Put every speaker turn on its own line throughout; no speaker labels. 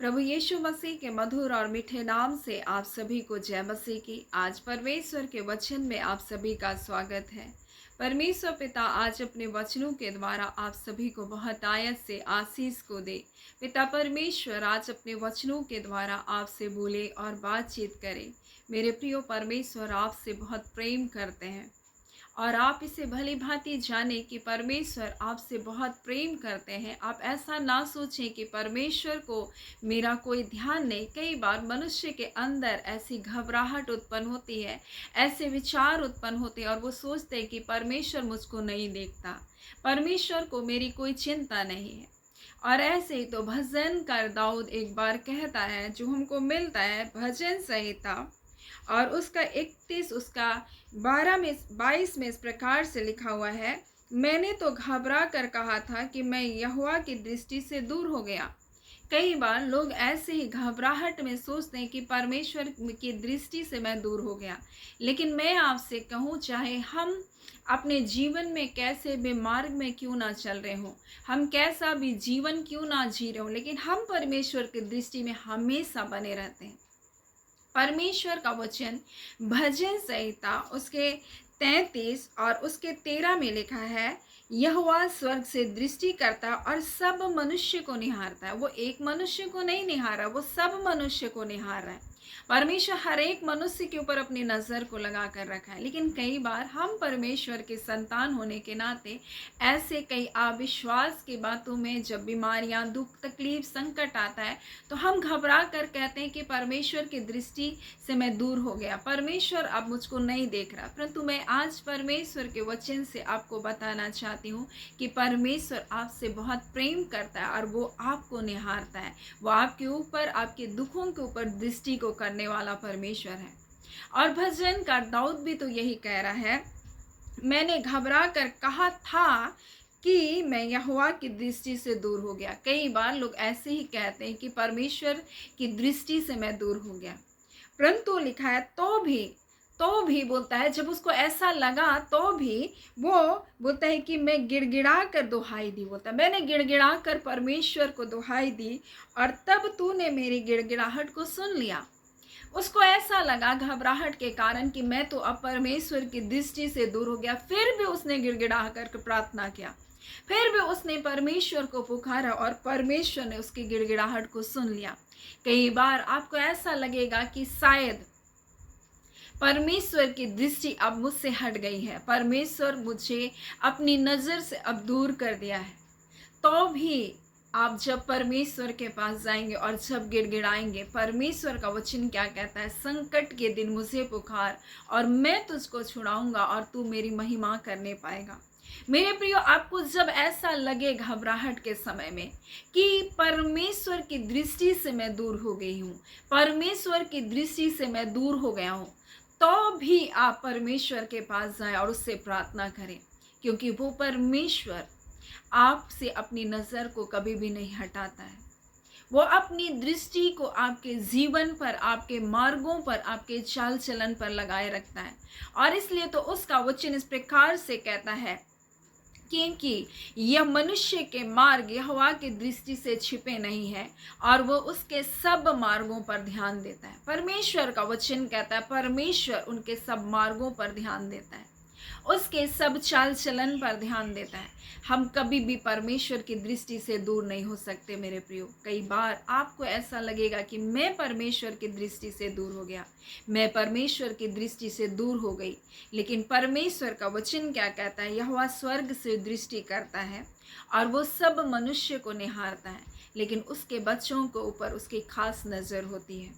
प्रभु यीशु मसीह के मधुर और मीठे नाम से आप सभी को जय मसीह की। आज परमेश्वर के वचन में आप सभी का स्वागत है। परमेश्वर पिता आज अपने वचनों के द्वारा आप सभी को बहुत आयत से आशीष को दे। पिता परमेश्वर आज अपने वचनों के द्वारा आपसे बोले और बातचीत करे। मेरे प्रियो परमेश्वर आपसे बहुत प्रेम करते हैं और आप इसे भली भांति जाने कि परमेश्वर आपसे बहुत प्रेम करते हैं। आप ऐसा ना सोचें कि परमेश्वर को मेरा कोई ध्यान नहीं। कई बार मनुष्य के अंदर ऐसी घबराहट उत्पन्न होती है, ऐसे विचार उत्पन्न होते हैं और वो सोचते हैं कि परमेश्वर मुझको नहीं देखता, परमेश्वर को मेरी कोई चिंता नहीं है। और ऐसे ही तो भजनकार दाऊद एक बार कहता है, जो हमको मिलता है भजन संहिता और उसका 31 उसका 22 में इस प्रकार से लिखा हुआ है, मैंने तो घबरा कर कहा था कि मैं यहोवा की दृष्टि से दूर हो गया। कई बार लोग ऐसे ही घबराहट में सोचते हैं कि परमेश्वर की दृष्टि से मैं दूर हो गया। लेकिन मैं आपसे कहूँ, चाहे हम अपने जीवन में कैसे भी मार्ग में क्यों ना चल रहे हों, हम कैसा भी जीवन क्यों ना जी रहे हों, लेकिन हम परमेश्वर की दृष्टि में हमेशा बने रहते हैं। परमेश्वर का वचन भजन संहिता उसके 33 और उसके 13 में लिखा है, यहोवा स्वर्ग से दृष्टि करता और सब मनुष्य को निहारता है। वो एक मनुष्य को नहीं निहार रहा, वो सब मनुष्य को निहार रहा है। परमेश्वर हर एक मनुष्य के ऊपर अपनी नज़र को लगा कर रखा है। लेकिन कई बार हम परमेश्वर के संतान होने के नाते ऐसे कई अविश्वास की बातों में, जब बीमारियां, दुख, तकलीफ, संकट आता है, तो हम घबरा कर कहते हैं कि परमेश्वर की दृष्टि से मैं दूर हो गया, परमेश्वर अब मुझको नहीं देख रहा। परंतु मैं आज परमेश्वर के वचन से आपको बताना चाहती हूँ कि परमेश्वर आपसे बहुत प्रेम करता है और वो आपको निहारता है। वो आपके ऊपर, आपके दुखों के ऊपर दृष्टि को करने वाला परमेश्वर है। और भजनकार दाऊद भी तो यही कह रहा है, मैंने घबरा कर कहा था कि मैं यहोवा की दृष्टि से दूर हो गया। कई बार लोग ऐसे ही कहते हैं कि परमेश्वर की दृष्टि से मैं दूर हो गया, परंतु लिखा है तो भी बोलता है, जब उसको ऐसा लगा तो भी वो बोलता है कि मैं गिड़गिड़ा कर दुहाई दी। बोलता है, मैंने गिड़गिड़ा कर परमेश्वर को दुहाई दी और तब तूने मेरी गिड़गिड़ाहट को सुन लिया। उसको ऐसा लगा घबराहट के कारण कि मैं तो अब परमेश्वर की दृष्टि से दूर हो गया। फिर भी उसने गिड़गिड़ा कर प्रार्थना किया, फिर भी उसने परमेश्वर को पुकारा और परमेश्वर ने उसकी गिड़गिड़ाहट को सुन लिया। कई बार आपको ऐसा लगेगा कि शायद परमेश्वर की दृष्टि अब मुझसे हट गई है, परमेश्वर मुझे अपनी नज़र से अब दूर कर दिया है। तो भी आप जब परमेश्वर के पास जाएंगे और जब गिड़गिड़ाएंगे, परमेश्वर का वचन क्या कहता है, संकट के दिन मुझे पुकार और मैं तुझको छुड़ाऊंगा और तू मेरी महिमा करने पाएगा। मेरे प्रियो, आपको जब ऐसा लगे घबराहट के समय में कि परमेश्वर की दृष्टि से मैं दूर हो गई हूँ, परमेश्वर की दृष्टि से मैं दूर हो गया हूँ, तो भी आप परमेश्वर के पास जाएं और उससे प्रार्थना करें, क्योंकि वो परमेश्वर आपसे अपनी नज़र को कभी भी नहीं हटाता है। वो अपनी दृष्टि को आपके जीवन पर, आपके मार्गों पर, आपके चाल चलन पर लगाए रखता है। और इसलिए तो उसका वचन इस प्रकार से कहता है, क्योंकि यह मनुष्य के मार्ग यहोवा की दृष्टि से छिपे नहीं है और वो उसके सब मार्गों पर ध्यान देता है। परमेश्वर का वचन कहता है, परमेश्वर उनके सब मार्गों पर ध्यान देता है, उसके सब चाल चलन पर ध्यान देता है। हम कभी भी परमेश्वर की दृष्टि से दूर नहीं हो सकते मेरे प्रियो। कई बार आपको ऐसा लगेगा कि मैं परमेश्वर की दृष्टि से दूर हो गया, मैं परमेश्वर की दृष्टि से दूर हो गई। लेकिन परमेश्वर का वचन क्या कहता है, यहोवा स्वर्ग से दृष्टि करता है और वो सब मनुष्य को निहारता है, लेकिन उसके बच्चों के ऊपर उसकी खास नज़र होती है।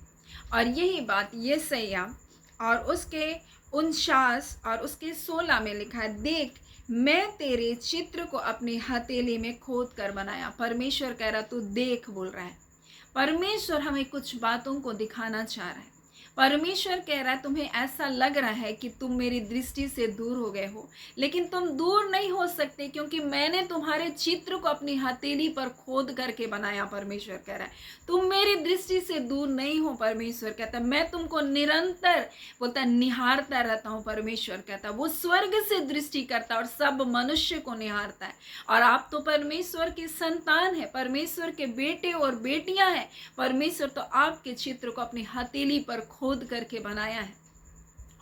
और यही बात यशायाह और उसके 49 और उसके 16 में लिखा है, देख मैं तेरे चित्र को अपनी हथेली में खोद कर बनाया। परमेश्वर कह रहा, तू देख बोल रहा है। परमेश्वर हमें कुछ बातों को दिखाना चाह रहा है। परमेश्वर कह रहा है तुम्हें ऐसा लग रहा है कि तुम मेरी दृष्टि से दूर हो गए हो, लेकिन तुम दूर नहीं हो सकते क्योंकि मैंने तुम्हारे चित्र को अपनी हथेली पर खोद करके बनाया। परमेश्वर कह रहा है तुम मेरी दृष्टि से दूर नहीं हो। परमेश्वर कहता है मैं तुमको निरंतर बोलता है निहारता रहता हूँ। परमेश्वर कहता है वो स्वर्ग से दृष्टि करता है और सब मनुष्य को निहारता है। और आप तो परमेश्वर की संतान है, परमेश्वर के बेटे और बेटियां हैं। परमेश्वर तो आपके चित्र को अपनी हथेली पर खोद करके बनाया है।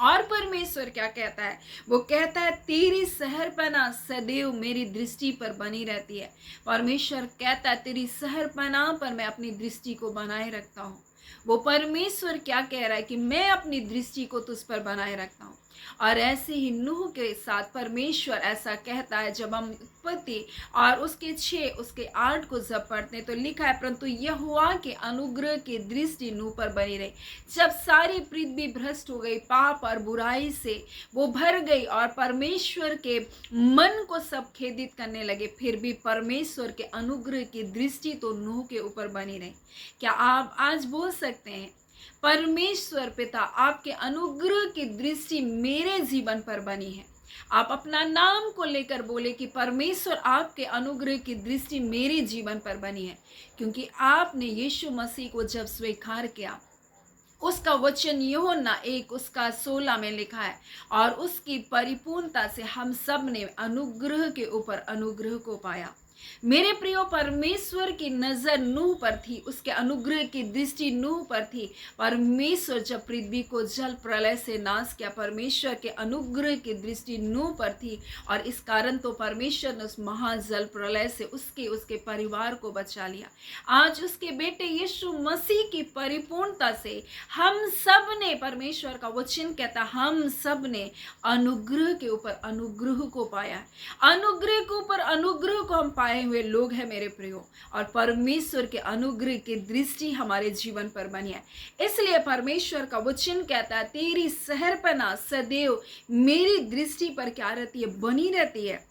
और परमेश्वर क्या कहता है, वो कहता है तेरी सहरपना सदैव मेरी दृष्टि पर बनी रहती है। परमेश्वर कहता है तेरी सहरपना पर मैं अपनी दृष्टि को बनाए रखता हूँ। वो परमेश्वर क्या कह रहा है कि मैं अपनी दृष्टि को तुझ पर बनाए रखता हूँ। और ऐसे ही नूह के साथ परमेश्वर ऐसा कहता है। जब हम उत्पत्ति और उसके 6 उसके 8 को जब पढ़ते हैं तो लिखा है परंतु यहोवा के अनुग्रह की दृष्टि नूह पर बनी रही। जब सारी पृथ्वी भ्रष्ट हो गई, पाप और बुराई से वो भर गई और परमेश्वर के मन को सब खेदित करने लगे, फिर भी परमेश्वर के अनुग्रह की दृष्टि तो नूह के ऊपर बनी रही। क्या आप आज बोल सकते हैं परमेश्वर पिता आपके अनुग्रह की दृष्टि मेरे जीवन पर बनी है? आप अपना नाम को लेकर बोले कि परमेश्वर आपके अनुग्रह की दृष्टि मेरे जीवन पर बनी है, क्योंकि आपने यीशु मसीह को जब स्वीकार किया। उसका वचन यूहन्ना 1 उसका 16 में लिखा है और उसकी परिपूर्णता से हम सब ने अनुग्रह के ऊपर अनुग्रह को पाया। मेरे प्रियो परमेश्वर की नजर नूह पर थी, उसके अनुग्रह की दृष्टि नूह पर थी। परमेश्वर जब पृथ्वी को जल प्रलय से नाश किया, परमेश्वर के अनुग्रह की दृष्टि नूह पर थी और इस कारण तो परमेश्वर ने उस महाजल प्रलय से उसके परिवार को बचा लिया। आज उसके बेटे यीशु मसीह की परिपूर्णता से हम सब ने, परमेश्वर का वचन कहता हम सब ने अनुग्रह के ऊपर अनुग्रह को पाया। अनुग्रह के ऊपर अनुग्रह को हम पाए हुए लोग हैं मेरे प्रियो, और परमेश्वर के अनुग्रह की दृष्टि हमारे जीवन पर बनी है। इसलिए परमेश्वर का वचन कहता है तेरी सहरपना सदैव मेरी दृष्टि पर क्या रहती है, बनी रहती है।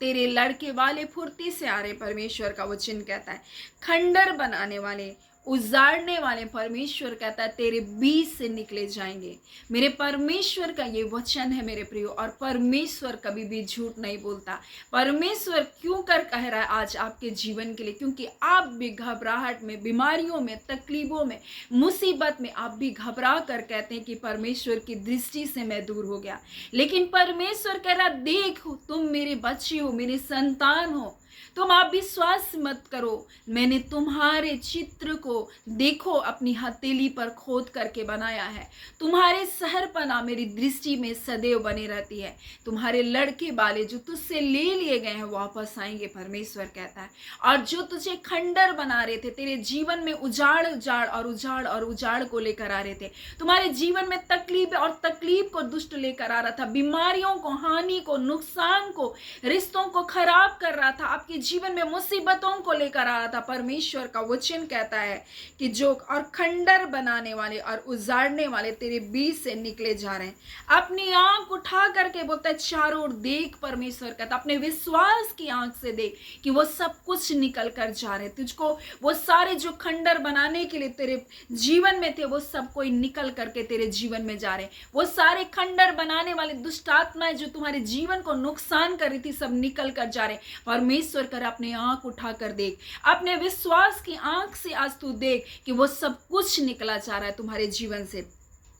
तेरे लड़के वाले फुर्ती से आ रहे, परमेश्वर का वचन कहता है खंडर बनाने वाले, उजाड़ने वाले, परमेश्वर कहता है तेरे बीच से निकले जाएंगे। मेरे परमेश्वर का ये वचन है मेरे प्रियो, और परमेश्वर कभी भी झूठ नहीं बोलता। परमेश्वर क्यों कर कह रहा है आज आपके जीवन के लिए, क्योंकि आप भी घबराहट में, बीमारियों में, तकलीफों में, मुसीबत में आप भी घबरा कर कहते हैं कि परमेश्वर की दृष्टि से मैं दूर हो गया। लेकिन परमेश्वर कह रहा देख तुम मेरे बच्चे हो, मेरे संतान हो, तुम आप विश्वास मत करो, मैंने तुम्हारे चित्र को देखो अपनी हथेली पर खोद करके बनाया है। तुम्हारे सहरपना मेरी दृष्टि में सदैव बनी रहती है। तुम्हारे लड़के वाले जो तुझसे ले लिए गए हैं वापस आएंगे, परमेश्वर कहता है। और जो तुझे खंडर बना रहे थे, तेरे जीवन में उजाड़ को लेकर आ रहे थे, तुम्हारे जीवन में तकलीफ को दुष्ट लेकर आ रहा था, बीमारियों को, हानि को, नुकसान को, रिश्तों को खराब कर रहा था, आपके जीवन में मुसीबतों को लेकर आ रहा था, परमेश्वर का वचन कहता है कि जो और खंडर बनाने वाले और उजाड़ने वाले तेरे बीच से निकले जा रहे हैं। अपनी आंख उठा करके बोलता है चारों ओर देख, परमेश्वर कहता अपने विश्वास की आंख से देख कि वो सब कुछ निकल कर जा रहे हैं। तुझको वो सारे जो खंडर बनाने के लिए तेरे जीवन में थे, वो सब कोई निकल करके तेरे जीवन में जा रहे हैं। वो सारे खंडर बनाने वाले दुष्ट आत्माएं जो तुम्हारे जीवन को नुकसान कर रही थी, सब निकल कर जा रहे हैं। परमेश्वर कर अपनी आंख उठा कर देख, अपने विश्वास की आंख से आज तू देख कि वो सब कुछ निकला जा रहा है तुम्हारे जीवन से।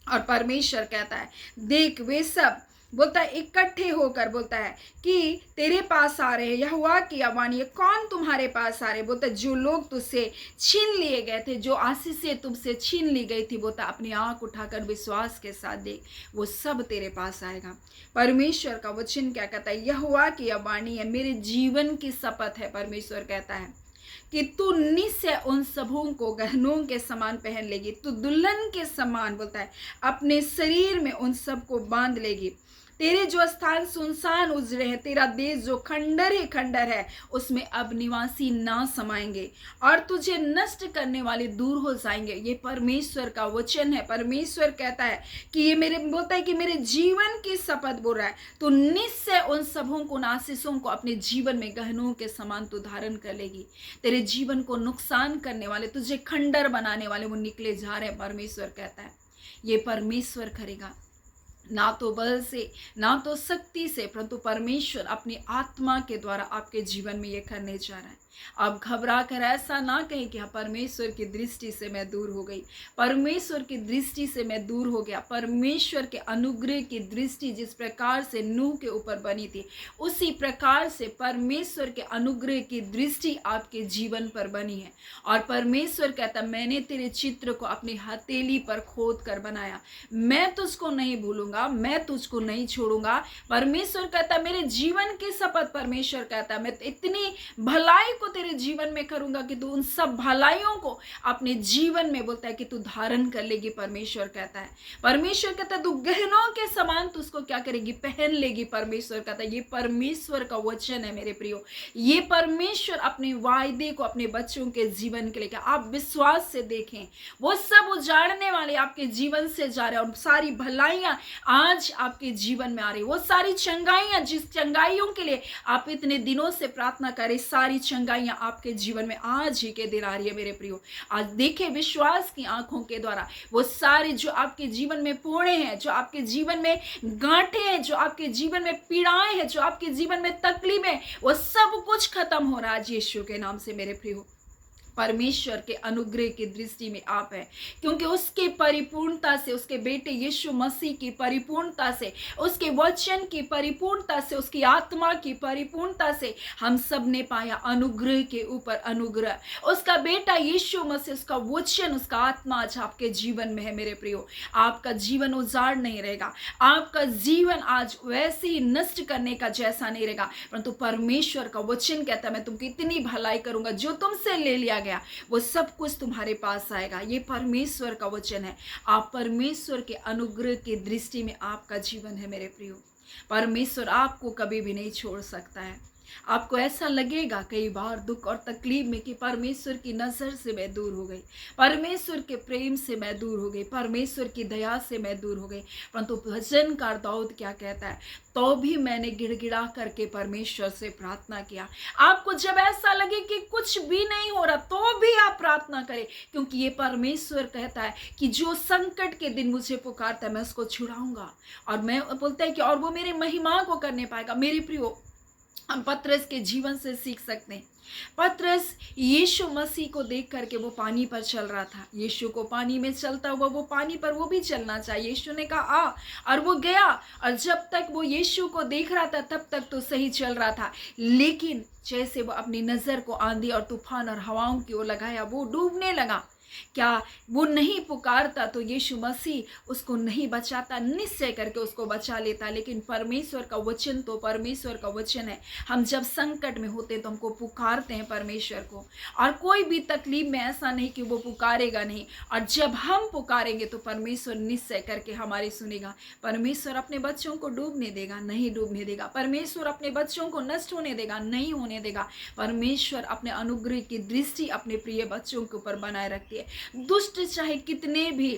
और परमेश्वर कहता है देख वे सब बोलता है इकट्ठे होकर बोलता है कि तेरे पास आ रहे हैं। यहोवा की वाणी है, कौन तुम्हारे पास आ रहे? बोलता है जो लोग तुझसे छीन लिए गए थे, जो आशीषें तुमसे छीन ली गई थी, बोलता अपनी आंख उठाकर विश्वास के साथ देख, वो सब तेरे पास आएगा। परमेश्वर का वचन क्या कहता है? यहोवा की वाणी है, मेरे जीवन की शपथ है। परमेश्वर कहता है कि तू निश्चय उन सबों को गहनों के समान पहन लेगी, तू दुल्हन के समान बोलता है अपने शरीर में उन सब को बांध लेगी। तेरे जो स्थान सुनसान उजड़े हैं, तेरा देश जो खंडर ही खंडर है, उसमें अब निवासी ना समाएंगे और तुझे नष्ट करने वाले दूर हो जाएंगे। ये परमेश्वर का वचन है। परमेश्वर कहता है कि ये मेरे बोलता है कि मेरे जीवन की शपथ बोल रहा है, तो निश्चय उन सबों को, आशीषों को अपने जीवन में गहनों के समान तू धारण कर लेगी। तेरे जीवन को नुकसान करने वाले, तुझे खंडर बनाने वाले वो निकले जा रहे हैं। परमेश्वर कहता है ये परमेश्वर करेगा, ना तो बल से, ना तो शक्ति से, परंतु परमेश्वर अपनी आत्मा के द्वारा आपके जीवन में ये करने जा रहा है। आप घबरा कर ऐसा ना कहें कि हाँ, परमेश्वर की दृष्टि से मैं दूर हो गई, परमेश्वर की दृष्टि से मैं दूर हो गया। परमेश्वर के अनुग्रह की दृष्टि जिस प्रकार से नूह के ऊपर बनी थी, उसी प्रकार से परमेश्वर के अनुग्रह की दृष्टि आपके जीवन पर बनी है। और परमेश्वर कहता, मैंने तेरे चित्र को अपनी हथेली पर खोद कर बनाया, मैं तुझको नहीं भूलूंगा, मैं तुझको नहीं छोड़ूंगा। परमेश्वर कहता, मेरे जीवन की शपथ, परमेश्वर कहता, मैं इतनी भलाई को तेरे जीवन में करूंगा कि तू उन सब भलाइयों को अपने जीवन में, बोलता है कि तू धारण कर लेगी। परमेश्वर कहता है, परमेश्वर कहता है, तू गहनों के समान तू उसको क्या करेगी, पहन लेगी। परमेश्वर कहता है, ये परमेश्वर का वचन है मेरे प्रियो। ये परमेश्वर अपने वायदे को अपने बच्चों के जीवन के लिए, आप विश्वास से देखें, वो सब उजाड़ने वाले आपके जीवन से जा रहे हैं और सारी भलाइयां आज आपके जीवन में आ रही। वो सारी चंगाइयां, जिस चंगाइयों के लिए आप इतने दिनों से प्रार्थना करें, सारी चंगाइयां आपके जीवन में आज ही के दिन आ रही है मेरे प्रियो। आज देखे विश्वास की आंखों के द्वारा वो सारे जो आपके जीवन में फोड़े हैं, जो आपके जीवन में गांठें हैं, जो आपके जीवन में पीड़ाएं हैं, जो आपके जीवन में तकलीफें, वो सब कुछ खत्म हो रहा है आज यीशु के नाम से मेरे प्रियो। परमेश्वर के अनुग्रह की दृष्टि में आप है, क्योंकि उसके परिपूर्णता से, उसके बेटे यीशु मसीह की परिपूर्णता से, उसके वचन की परिपूर्णता से, उसकी आत्मा की परिपूर्णता से हम सब ने पाया अनुग्रह के ऊपर अनुग्रह। उसका बेटा यीशु मसीह, उसका वचन, उसका आत्मा आज आपके जीवन में है मेरे प्रियो। आपका जीवन उजाड़ नहीं रहेगा, आपका जीवन आज वैसे ही नष्ट करने का जैसा नहीं रहेगा, परंतु परमेश्वर का वचन कहता है, मैं तुमको इतनी भलाई करूंगा, जो तुमसे ले लिया वो सब कुछ तुम्हारे पास आएगा। ये परमेश्वर का वचन है। आप परमेश्वर के अनुग्रह की दृष्टि में आपका जीवन है मेरे प्रियो। परमेश्वर आपको कभी भी नहीं छोड़ सकता है। आपको ऐसा लगेगा कई बार दुख और तकलीफ में कि परमेश्वर की नजर से मैं दूर हो गई, परमेश्वर के प्रेम से मैं दूर हो गई, परमेश्वर की दया से मैं दूर हो गई, परंतु भजनकार दाऊद क्या कहता है, तो भी मैंने गिड़गिड़ा करके परमेश्वर से प्रार्थना किया। आपको जब ऐसा लगे कि कुछ भी नहीं हो रहा, तो भी आप प्रार्थना करें, क्योंकि ये परमेश्वर कहता है कि जो संकट के दिन मुझे पुकारता है, मैं उसको छुड़ाऊंगा। और मैं बोलता है कि और वो मेरी महिमा को करने पाएगा। मेरे प्रियो, हम पतरस के जीवन से सीख सकते हैं। पतरस यीशु मसीह को देख करके वो पानी पर चल रहा था। यीशु को पानी में चलता हुआ वो पानी पर वो भी चलना चाहिए। यीशु ने कहा आ, और वो गया। और जब तक वो यीशु को देख रहा था तब तक तो सही चल रहा था, लेकिन जैसे वो अपनी नजर को आंधी और तूफान और हवाओं की ओर लगाया, वो डूबने लगा। क्या वो नहीं पुकारता तो यीशु मसीह उसको नहीं बचाता, निश्चय करके उसको बचा लेता। लेकिन परमेश्वर का वचन तो परमेश्वर का वचन है। हम जब संकट में होते हैं तो हमको पुकारते हैं परमेश्वर को, और कोई भी तकलीफ में ऐसा नहीं कि वो पुकारेगा नहीं। और जब हम पुकारेंगे तो परमेश्वर निश्चय करके हमारी सुनेगा। परमेश्वर अपने बच्चों को डूबने देगा? नहीं डूबने देगा। परमेश्वर अपने बच्चों को नष्ट होने देगा? नहीं होने देगा। परमेश्वर अपने अनुग्रह की दृष्टि अपने प्रिय बच्चों के ऊपर बनाए रखती है। दुष्ट चाहे कितने भी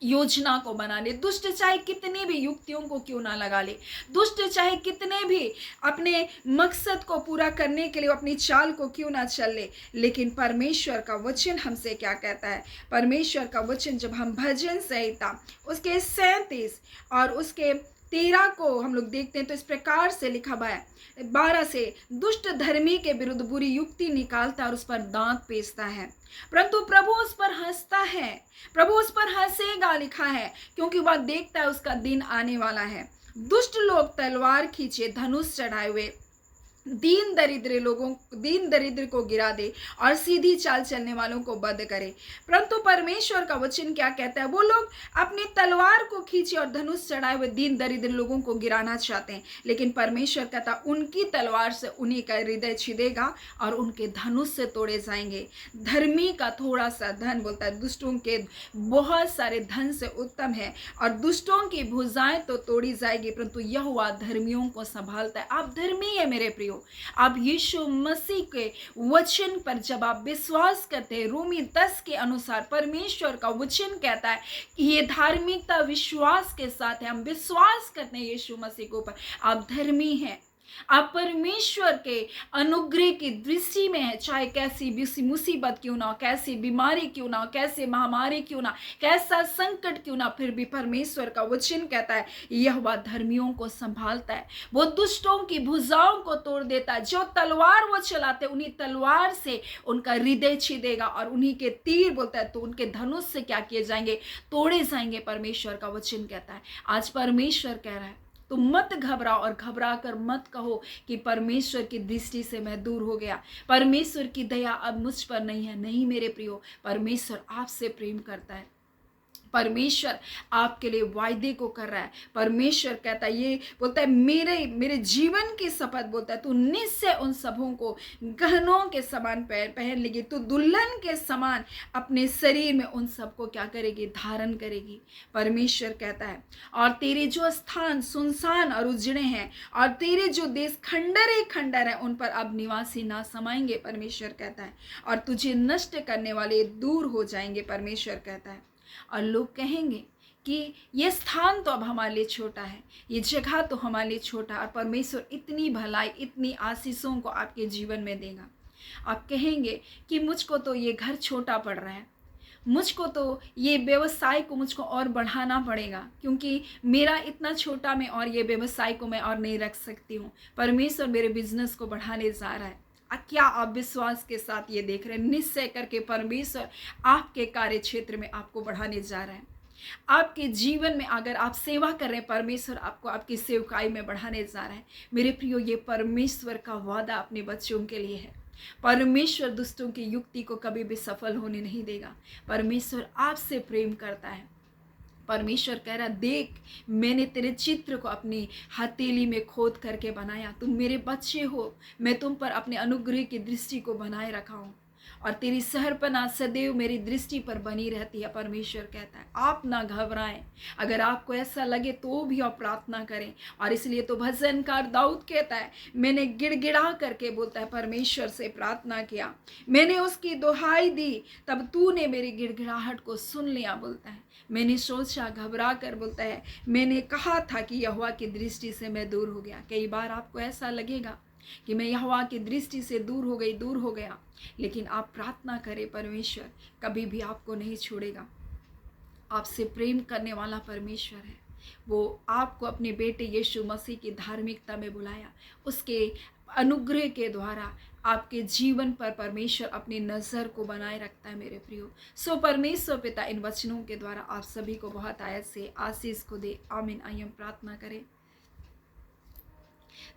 योजना को बना ले, दुष्ट चाहे कितनी भी युक्तियों को क्यों ना लगा ले, दुष्ट चाहे कितने भी अपने मकसद को पूरा करने के लिए अपनी चाल को क्यों ना चल ले, लेकिन परमेश्वर का वचन हमसे क्या कहता है? परमेश्वर का वचन जब हम भजन संहिता उसके 37 और उसके 13 को हम लोग देखते हैं तो इस प्रकार से लिखा हुआ है, 12 से, दुष्ट धर्मी के विरुद्ध बुरी युक्ति निकालता और उस पर दांत पेसता है, परंतु प्रभु उस पर हंसता है, प्रभु उस पर हंसेगा, लिखा है, क्योंकि वह देखता है उसका दिन आने वाला है। दुष्ट लोग तलवार खींचे, धनुष चढ़ाए हुए दीन दरिद्र को गिरा दे और सीधी चाल चलने वालों को बद करे। परंतु परमेश्वर का वचन क्या कहता है? वो लोग अपनी तलवार को खींचे और धनुष चढ़ाए हुए दीन दरिद्र लोगों को गिराना चाहते हैं, लेकिन परमेश्वर कहता उनकी तलवार से उन्हीं का हृदय छिदेगा और उनके धनुष से तोड़े जाएंगे। धर्मी का थोड़ा सा धन, बोलता है, दुष्टों के बहुत सारे धन से उत्तम है, और दुष्टों की भुजाएं तो तोड़ी जाएगी, परंतु यहोवा धर्मियों को संभालता है। आप धर्मी है मेरे प्रियो। आप यीशु मसीह के वचन पर जब आप विश्वास करते हैं, रोमी 10 के अनुसार परमेश्वर का वचन कहता है कि ये धार्मिकता विश्वास के साथ है। हम विश्वास करते हैं यीशु मसीह के ऊपर, आप धर्मी हैं।
आप परमेश्वर के अनुग्रह की दृष्टि में है, चाहे कैसी भी मुसीबत क्यों ना, कैसी बीमारी क्यों ना, कैसे महामारी क्यों ना, कैसा संकट क्यों ना, फिर भी परमेश्वर का वचन कहता है यहोवा धर्मियों को संभालता है, वो दुष्टों की भुजाओं को तोड़ देता है। जो तलवार वो चलाते उन्हीं तलवार से उनका हृदय छेदेगा, और उन्हीं के तीर बोलता है तो उनके धनुष से क्या किए जाएंगे, तोड़े जाएंगे। परमेश्वर का वचन कहता है। आज परमेश्वर कह रहा है तो मत घबराओ, और घबरा कर मत कहो कि परमेश्वर की दृष्टि से मैं दूर हो गया, परमेश्वर की दया अब मुझ पर नहीं है। नहीं मेरे प्रियो, परमेश्वर आपसे प्रेम करता है। परमेश्वर आपके लिए वायदे को कर रहा है। परमेश्वर कहता है, ये बोलता है मेरे जीवन की शपथ, बोलता है तू निश्चय उन सबों को गहनों के समान पहन लेगी, तू दुल्हन के समान अपने शरीर में उन सबको क्या करेगी, धारण करेगी। परमेश्वर कहता है, और तेरे जो स्थान सुनसान और उजड़े हैं, और तेरे जो देश खंडर ही खंडर है, उन पर अब निवासी ना समाएंगे। परमेश्वर कहता है, और तुझे नष्ट करने वाले दूर हो जाएंगे। परमेश्वर कहता है, और लोग कहेंगे कि ये स्थान तो अब हमारे लिए छोटा है, ये जगह तो हमारे लिए छोटा है, और परमेश्वर इतनी भलाई इतनी आशीषों को आपके जीवन में देगा। आप कहेंगे कि मुझको तो ये घर छोटा पड़ रहा है, मुझको तो ये व्यवसाय को मुझको और बढ़ाना पड़ेगा, क्योंकि मेरा इतना छोटा में और ये व्यवसाय को मैं और नहीं रख सकती हूँ। परमेश्वर मेरे बिजनेस को बढ़ाने जा रहा है। क्या आप विश्वास के साथ ये देख रहे हैं? निश्चय करके परमेश्वर आपके कार्य क्षेत्र में आपको बढ़ाने जा रहा है। आपके जीवन में अगर आप सेवा कर रहे हैं, परमेश्वर आपको आपकी सेवकाई में बढ़ाने जा रहा है। मेरे प्रियो, ये परमेश्वर का वादा अपने बच्चों के लिए है। परमेश्वर दुष्टों की युक्ति को कभी भी सफल होने नहीं देगा। परमेश्वर आपसे प्रेम करता है। परमेश्वर कह रहा, देख मैंने तेरे चित्र को अपनी हथेली में खोद करके बनाया, तुम मेरे बच्चे हो, मैं तुम पर अपने अनुग्रह की दृष्टि को बनाए रखा हूँ, और तेरी सहरपना सदैव मेरी दृष्टि पर बनी रहती है। परमेश्वर कहता है, आप ना घबराएं। अगर आपको ऐसा लगे तो भी आप प्रार्थना करें। और इसलिए तो भजनकार दाऊद कहता है, मैंने गिड़गिड़ा करके, बोलता है, परमेश्वर से प्रार्थना किया, मैंने उसकी दुहाई दी, तब तूने मेरी गिड़गिड़ाहट को सुन लिया। बोलता है, मैंने सोचा, घबरा कर, बोलता है, मैंने कहा था कि यहोवा की दृष्टि से मैं दूर हो गया। कई बार आपको ऐसा लगेगा कि मैं यहोवा की दृष्टि से दूर हो गया, लेकिन आप प्रार्थना करें, परमेश्वर कभी भी आपको नहीं छोड़ेगा। आपसे प्रेम करने वाला परमेश्वर है। वो आपको अपने बेटे यीशु मसीह की धार्मिकता में बुलाया, उसके अनुग्रह के द्वारा आपके जीवन पर परमेश्वर अपनी नज़र को बनाए रखता है। मेरे प्रियो, सो परमेश्वर पिता इन वचनों के द्वारा आप सभी को बहुत आयत से आशीष को दे। आमीन। आइए हम प्रार्थना करें।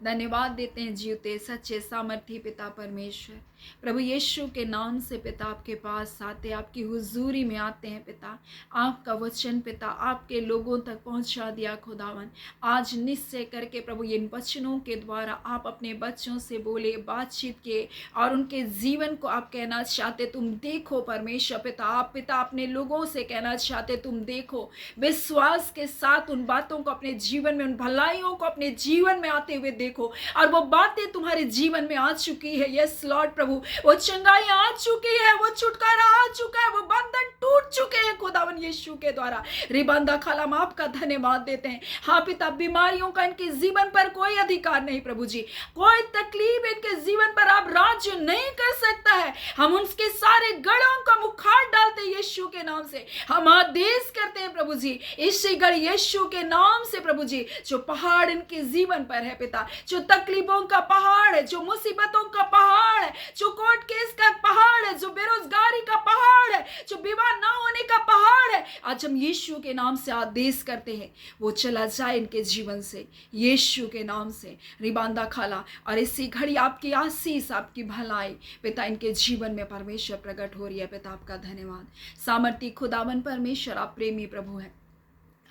धन्यवाद देते हैं जीवते सच्चे सामर्थी पिता परमेश्वर, प्रभु यीशु के नाम से पिता आपके पास आते, आपकी हुजूरी में आते हैं पिता। आपका वचन पिता आपके लोगों तक पहुंचा दिया खुदावन। आज निश्चय करके प्रभु इन वचनों के द्वारा आप अपने बच्चों से बोले, बातचीत किए, और उनके जीवन को आप कहना चाहते, तुम देखो परमेश्वर पिता। आप पिता अपने लोगों से कहना चाहते, तुम देखो, विश्वास के साथ उन बातों को अपने जीवन में, उन भलाइयों को अपने जीवन में आते हुए देखो, और वो बातें तुम्हारे जीवन में आ चुकी है। यस लॉर्ड प्रभु, वो चंगाई आ चुकी है, वो छुटकारा आ चुका है, वो बंधन टूट चुके हैं खुदावन यीशु के द्वारा। रिबांदा खालाम आपका धन्यवाद देते हैं। हाँ पिता, बीमारियों का इनके जीवन पर कोई अधिकार नहीं प्रभु जी, कोई तकलीफ इनके जीवन पर आप राज्य नहीं कर सकता है। हम उनके सारे गढ़ों का मुखार डालते हैं यीशु के नाम से। हम आदेश करते हैं प्रभु जी, इसी गढ़ यीशु के नाम से प्रभु जी, जो पहाड़ इनके जीवन पर है पिता, जो तकलीफों का पहाड़ है, जो मुसीबतों का पहाड़ है, जो कोर्ट केस का पहाड़ है, जो बेरोजगारी का पहाड़ है, जो विवाह ना होने का पहाड़ है, आज हम यीशु के नाम से आदेश करते हैं, वो चला जाए इनके जीवन से यीशु के नाम से। रिबांदा खाला, और इसी घड़ी आपकी आशीष, आपकी भलाई पिता इनके जीवन में परमेश्वर प्रकट हो रही है। पिता आपका धन्यवाद। सामर्थी खुदावन परमेश्वर, आप प्रेमी प्रभु हैं,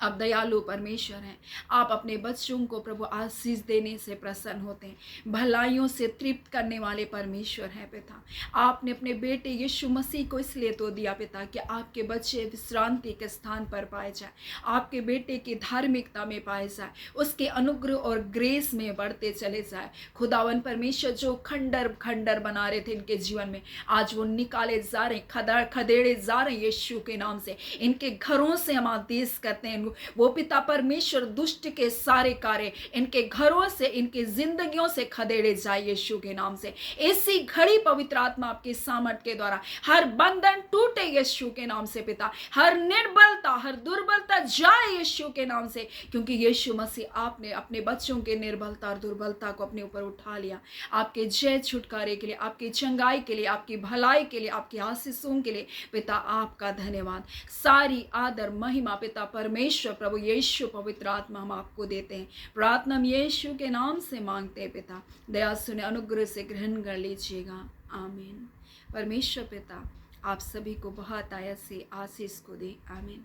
आप दयालु परमेश्वर हैं। आप अपने बच्चों को प्रभु आशीष देने से प्रसन्न होते हैं, भलाइयों से तृप्त करने वाले परमेश्वर हैं पिता। आपने अपने बेटे यीशु मसीह को इसलिए तो दिया पिता कि आपके बच्चे विश्रांति के स्थान पर पाए जाए, आपके बेटे की धार्मिकता में पाए जाए, उसके अनुग्रह और ग्रेस में बढ़ते चले जाए। खुदावन परमेश्वर, जो खंडर खंडर बना रहे थे इनके जीवन में, आज वो निकाले जा रहे, खदेड़े जा रहे यीशु के नाम से। इनके घरों से हम आदेश करते हैं, प्रभु वो पिता परमेश्वर दुष्ट के सारे कार्य इनके घरों से, इनकी जिंदगियों से खदेड़े जाए यीशु के नाम से। इसी घड़ी पवित्र आत्मा आपके सामर्थ के द्वारा हर बंधन टूटे यीशु के नाम से पिता, हर निर्बलता, हर दुर्बलता जाए यीशु के नाम से, क्योंकि यीशु मसीह आपने अपने बच्चों के निर्बलता और दुर्बलता को अपने ऊपर उठा लिया। आपके जय छुटकारे के लिए, आपकी चंगाई के लिए, आपकी भलाई के लिए, आपकी आशीषों के लिए पिता आपका धन्यवाद। सारी आदर महिमा पिता परमेश्वर प्रभु यीशु पवित्र आत्मा हम आपको देते हैं। प्रार्थना हम यीशु के नाम से मांगते हैं पिता, दया सुने अनुग्रह से ग्रहण कर लीजिएगा, आमीन। परमेश्वर पिता आप सभी को बहुत आया से आशीष को दे, आमीन।